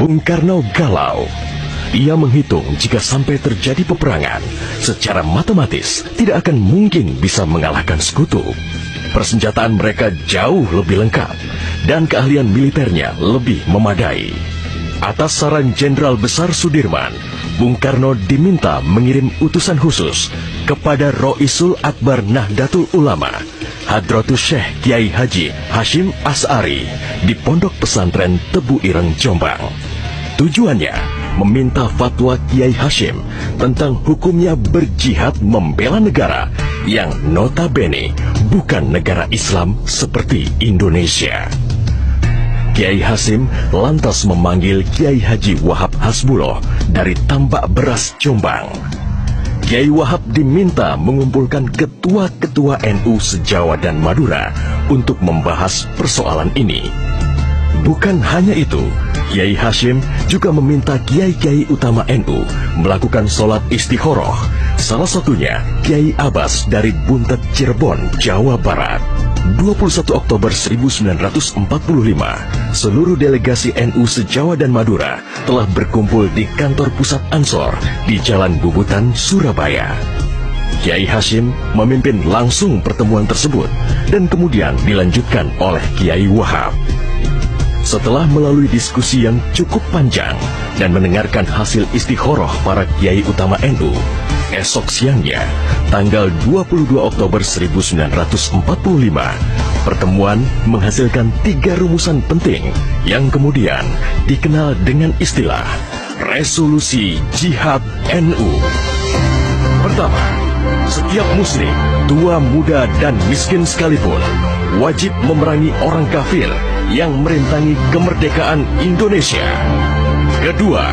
Bung Karno galau. Ia menghitung jika sampai terjadi peperangan, secara matematis tidak akan mungkin bisa mengalahkan sekutu. Persenjataan mereka jauh lebih lengkap dan keahlian militernya lebih memadai. Atas saran Jenderal Besar Sudirman, Bung Karno diminta mengirim utusan khusus kepada Roisul Akbar Nahdlatul Ulama, Hadratus Syekh Kiai Haji Hashim Asy'ari di Pondok Pesantren Tebu Ireng, Jombang. Tujuannya meminta fatwa Kiai Hashim tentang hukumnya berjihad membela negara yang notabene bukan negara Islam seperti Indonesia. Kiai Hashim lantas memanggil Kiai Haji Wahab Hasbuloh dari Tambak Beras, Jombang. Kiai Wahab diminta mengumpulkan ketua-ketua NU se-Jawa dan Madura untuk membahas persoalan ini. Bukan hanya itu, Kiai Hashim juga meminta kiai-kiai utama NU melakukan sholat istikharah, salah satunya Kiai Abbas dari Buntet, Cirebon, Jawa Barat. 21 Oktober 1945, seluruh delegasi NU se-Jawa dan Madura telah berkumpul di kantor pusat Ansor di Jalan Bubutan, Surabaya. Kiai Hashim memimpin langsung pertemuan tersebut dan kemudian dilanjutkan oleh Kiai Wahab. Setelah melalui diskusi yang cukup panjang dan mendengarkan hasil istikharah para kiai utama NU, esok siangnya, tanggal 22 Oktober 1945, pertemuan menghasilkan 3 rumusan penting yang kemudian dikenal dengan istilah Resolusi Jihad NU. Pertama, setiap muslim, tua, muda, dan miskin sekalipun, wajib memerangi orang kafir yang merintangi kemerdekaan Indonesia. Kedua,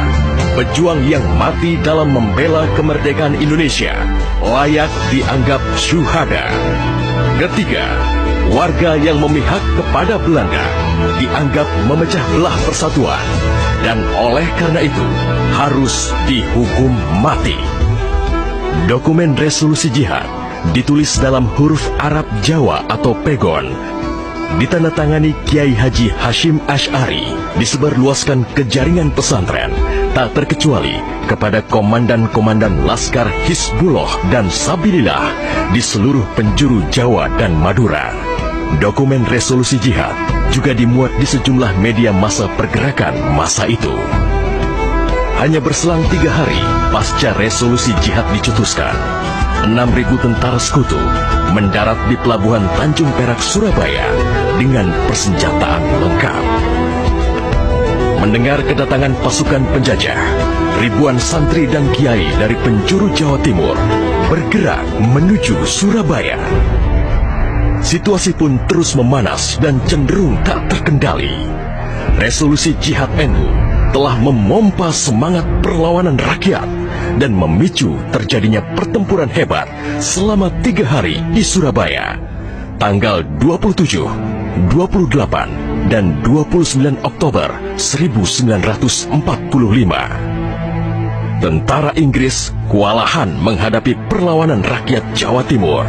pejuang yang mati dalam membela kemerdekaan Indonesia layak dianggap syuhada. Ketiga, warga yang memihak kepada Belanda dianggap memecah belah persatuan dan oleh karena itu harus dihukum mati. Dokumen resolusi jihad ditulis dalam huruf Arab Jawa atau pegon, ditandatangani Kiai Haji Hashim Asy'ari, disebarluaskan ke jaringan pesantren, tak terkecuali kepada komandan-komandan Laskar Hizbullah dan Sabilillah di seluruh penjuru Jawa dan Madura. Dokumen resolusi jihad juga dimuat di sejumlah media massa pergerakan masa itu. Hanya berselang 3 hari pasca resolusi jihad dicetuskan, 6.000 tentara sekutu mendarat di Pelabuhan Tanjung Perak, Surabaya dengan persenjataan lengkap. Mendengar kedatangan pasukan penjajah, ribuan santri dan kiai dari penjuru Jawa Timur bergerak menuju Surabaya. Situasi pun terus memanas dan cenderung tak terkendali. Resolusi Jihad NU telah memompa semangat perlawanan rakyat dan memicu terjadinya pertempuran hebat selama 3 hari di Surabaya, tanggal 27, 28, dan 29 Oktober 1945. Tentara Inggris kewalahan menghadapi perlawanan rakyat Jawa Timur.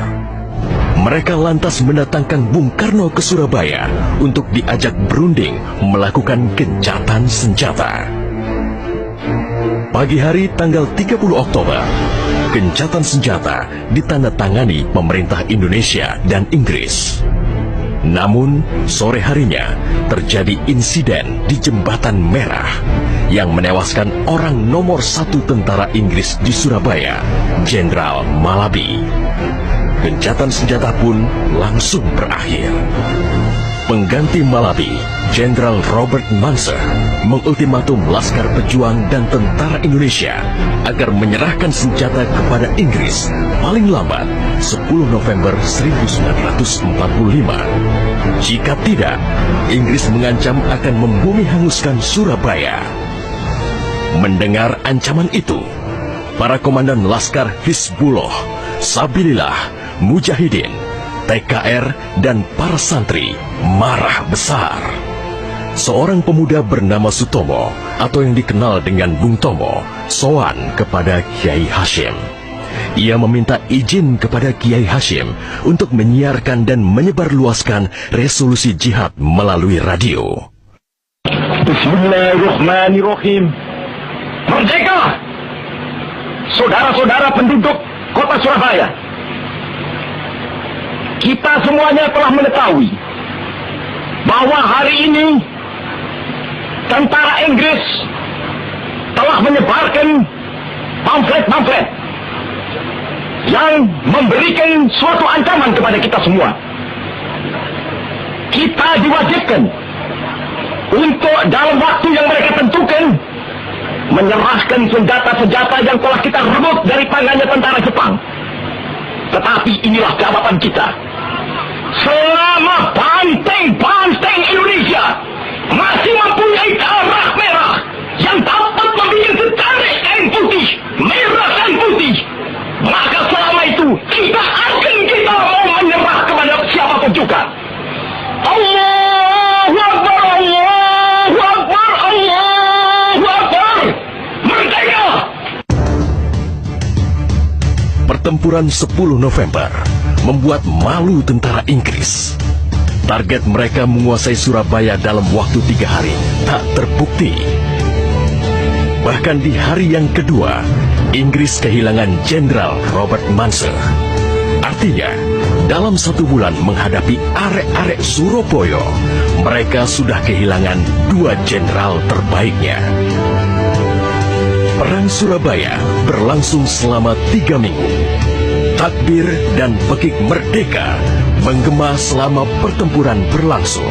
Mereka lantas mendatangkan Bung Karno ke Surabaya untuk diajak berunding melakukan gencatan senjata. Pagi hari tanggal 30 Oktober, gencatan senjata ditandatangani pemerintah Indonesia dan Inggris. Namun, sore harinya terjadi insiden di Jembatan Merah yang menewaskan orang nomor 1 tentara Inggris di Surabaya, Jenderal Malabi. Gencatan senjata pun langsung berakhir. Pengganti Malabi, Jenderal Robert Munser, mengultimatum Laskar Pejuang dan tentara Indonesia agar menyerahkan senjata kepada Inggris paling lambat 10 November 1945. Jika tidak, Inggris mengancam akan membumi hanguskan Surabaya. Mendengar ancaman itu, para komandan Laskar Hizbullah, Sabilillah, Mujahidin, TKR, dan para santri marah besar. Seorang pemuda bernama Sutomo atau yang dikenal dengan Bung Tomo sowan kepada Kiai Hashim. Ia meminta izin kepada Kiai Hashim untuk menyiarkan dan menyebarluaskan resolusi jihad melalui radio. Bismillahirrahmanirrahim. Merdeka! Saudara-saudara penduduk kota Surabaya, kita semuanya telah mengetahui bahwa hari ini tentara Inggris telah menyebarkan pamflet-pamflet yang memberikan suatu ancaman kepada kita semua. Kita diwajibkan untuk dalam waktu yang mereka tentukan menyerahkan senjata-senjata yang telah kita rebut dari tangannya tentara Jepang. Tetapi inilah jawaban kita. Selama banteng-banteng Indonesia masih mempunyai darah merah yang dapat membuat setarik kain putih, merah dan putih, maka selama itu kita mau menyerah kepada siapapun juga. Allahu Akbar, Allahu Akbar, Allahu Akbar. Merdeka! Pertempuran 10 November membuat malu tentara Inggris. Target mereka menguasai Surabaya dalam waktu 3 hari tak terbukti. Bahkan di hari yang kedua, Inggris kehilangan Jenderal Robert Munser. Artinya, dalam 1 bulan menghadapi arek-arek Surabaya, mereka sudah kehilangan 2 jenderal terbaiknya. Perang Surabaya berlangsung selama 3 minggu. Takbir dan pekik merdeka menggema selama pertempuran berlangsung.